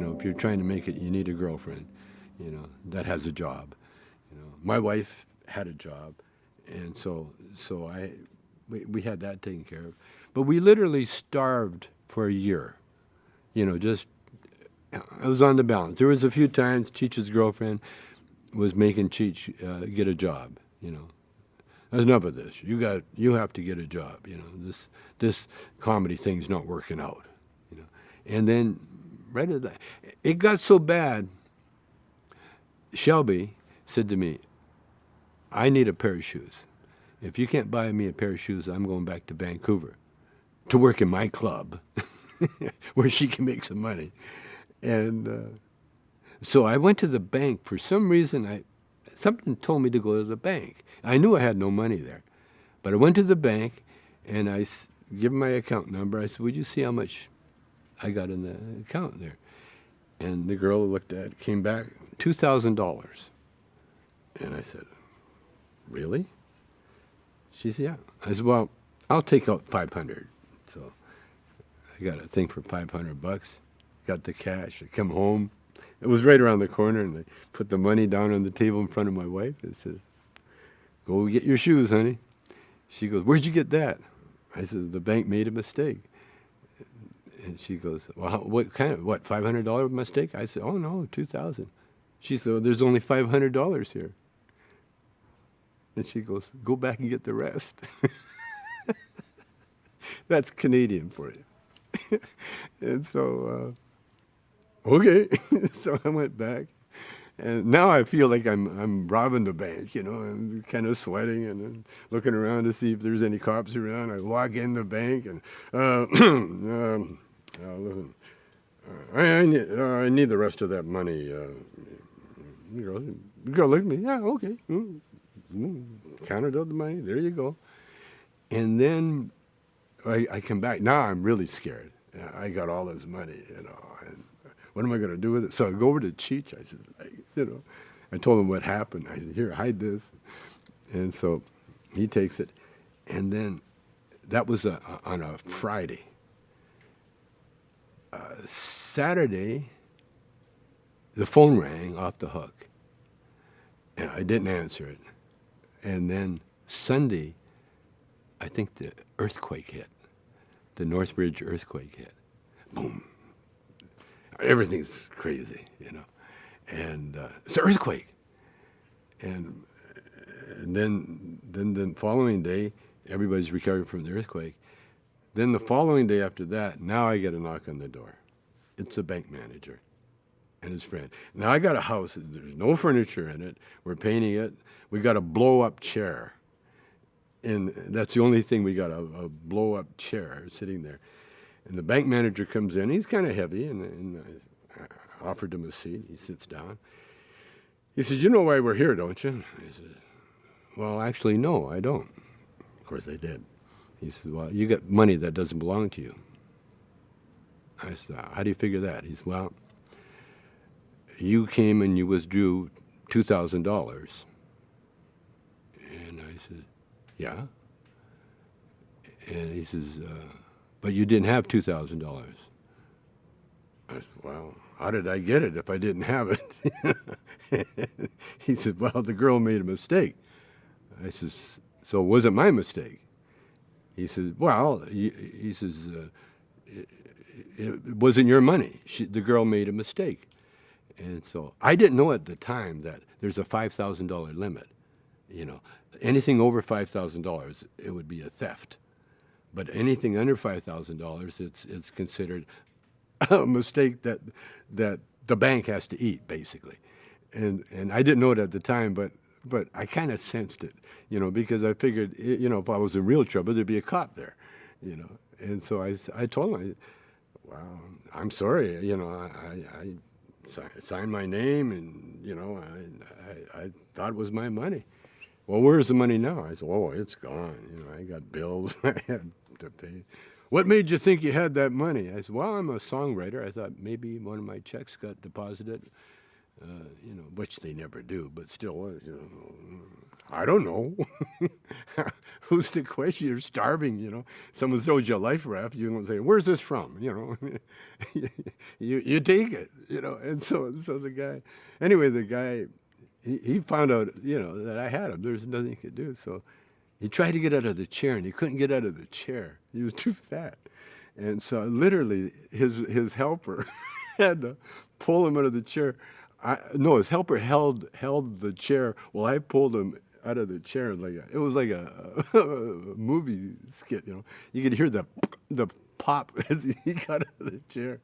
if you're trying to make it, you need a girlfriend, that has a job. My wife had a job, and we had that taken care of. But we literally starved for a year. Just it was on the balance. There was a few times Cheech's girlfriend was making Cheech get a job. There's enough of this. You have to get a job. This comedy thing's not working out. And then right at that, it got so bad. Shelby said to me, "I need a pair of shoes. If you can't buy me a pair of shoes, I'm going back to Vancouver to work in my club where she can make some money." And so I went to the bank. For some reason, something told me to go to the bank. I knew I had no money there. But I went to the bank, and I give them my account number. I said, "Would you see how much I got in the account there?" And the girl looked at it, came back, $2,000. And I said, "Really?" She said, "Yeah." I said, "Well, I'll take out 500. So I got a thing for $500. Got the cash. I come home. It was right around the corner, and I put the money down on the table in front of my wife. It says, "Go get your shoes, honey." She goes, "Where'd you get that?" I said, "The bank made a mistake." And she goes, "Well, what, $500 mistake?" I said, "Oh, no, 2,000. She said, "Oh, there's only $500 here." And she goes, "Go back and get the rest." That's Canadian for you. And so, okay. So I went back. And now I feel like I'm robbing the bank, I'm kind of sweating and looking around to see if there's any cops around. I walk in the bank and, listen, I need the rest of that money. The girl looked at me, "Yeah, okay." Counted out the money, there you go. And then I come back. Now I'm really scared. I got all this money, and what am I going to do with it? So I go over to Cheech. I said, I told him what happened. I said, "Here, hide this." And so he takes it. And then that was on a Friday. Saturday, the phone rang off the hook. And I didn't answer it. And then Sunday, I think the earthquake hit. The Northbridge earthquake hit. Boom. Everything's crazy, And it's an earthquake. And then the following day, everybody's recovering from the earthquake. Then the following day after that, now I get a knock on the door. It's a bank manager and his friend. Now I got a house. There's no furniture in it. We're painting it. We got a blow-up chair. And that's the only thing we got, a blow-up chair sitting there. And the bank manager comes in. He's kind of heavy, and I offered him a seat. He sits down. He says, "You know why we're here, don't you?" I said, "Well, actually, no, I don't." Of course, I did. He said, "Well, you got money that doesn't belong to you." I said, "How do you figure that?" He said, "Well, you came and you withdrew $2,000. And I said, "Yeah." And he says, "But you didn't have $2,000. I said, "Well, how did I get it if I didn't have it?" He said, "Well, the girl made a mistake." I says, "So was it my mistake?" He says, "Well," he says, it wasn't your money. The girl made a mistake." And so I didn't know at the time that there's a $5,000 limit. Anything over $5,000, it would be a theft. But anything under $5,000, it's considered a mistake that the bank has to eat, basically. And I didn't know it at the time, but I kind of sensed it, because I figured, if I was in real trouble, there'd be a cop there, And so I told him, "Well, I'm sorry, I signed my name, and I thought it was my money." "Well, where's the money now?" I said, "Oh, it's gone. I got bills I had to pay." "What made you think you had that money?" I said, "Well, I'm a songwriter. I thought maybe one of my checks got deposited which they never do, but still, I don't know. Who's to question? You're starving, Someone throws you a life raft, you don't say, "Where's this from?" You take it, And so the guy, he found out, that I had him. There's nothing he could do. So he tried to get out of the chair, and he couldn't get out of the chair. He was too fat. And so literally his helper had to pull him out of the chair. No, his helper held the chair while I pulled him out of the chair. It was like a movie skit, You could hear the pop as he got out of the chair.